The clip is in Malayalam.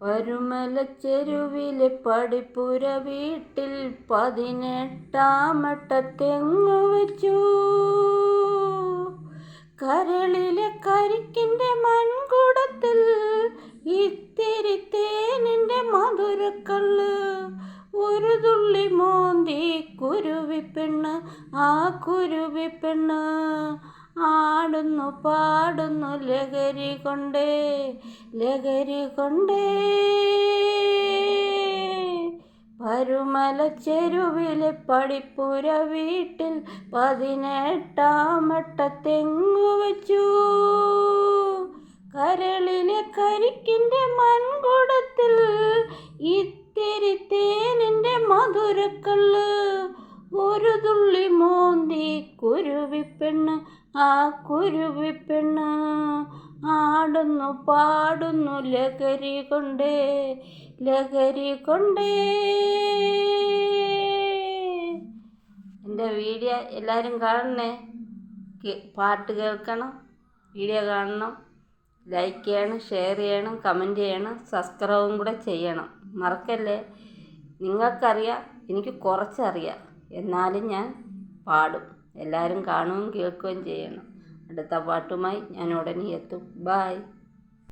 പരുമലച്ചെരുവിലെ പടിപ്പുര വീട്ടിൽ 18-ാമട്ട തെങ്ങു വെച്ചു. കരളിലെ കരിക്കിൻ്റെ മൺകുടത്തിൽ ഇത്തിരി തേനിൻ്റെ മധുരക്കള്ള്. ഒരു തുള്ളി മോന്തി കുരുവിപ്പെണ്ണ്, ആ കുരുവിപ്പെണ്ണ് ആടുന്നു പാടുന്നു ലഹരി കൊണ്ടേ, ലഹരി കൊണ്ടേ. പരുമലച്ചെരുവിലെ പടിപ്പുര വീട്ടിൽ 18-ാമട്ട തെങ്ങു വെച്ചു. കരളിലെ കരിക്കിൻ്റെ മൺകുടത്തിൽ ഇത്തിരി തേനിൻ്റെ മധുരക്കള്ള്. ഒരു തുള്ളി മോന്തി കുരുവിപ്പെണ്ണ്, ആ കുരുവിപ്പെണ്ണ് ആടുന്നു പാടുന്നു ലഹരി കൊണ്ടേ, ലഹരി കൊണ്ടേ. എൻ്റെ വീഡിയോ എല്ലാവരും കാണണേ. പാട്ട് കേൾക്കണം, വീഡിയോ കാണണം, ലൈക്ക് ചെയ്യണം, ഷെയർ ചെയ്യണം, കമൻറ്റ് ചെയ്യണം, സബ്സ്ക്രൈബും കൂടെ ചെയ്യണം. മറക്കല്ലേ. നിങ്ങൾക്കറിയാം, എനിക്ക് കുറച്ചറിയാം, എന്നാലും ഞാൻ പാടും. എല്ലാവരും കാണുകയും കേൾക്കുകയും ചെയ്യണം. അടുത്ത പാട്ടുമായി ഞാൻ ഉടനെ എത്തും. ബായ്.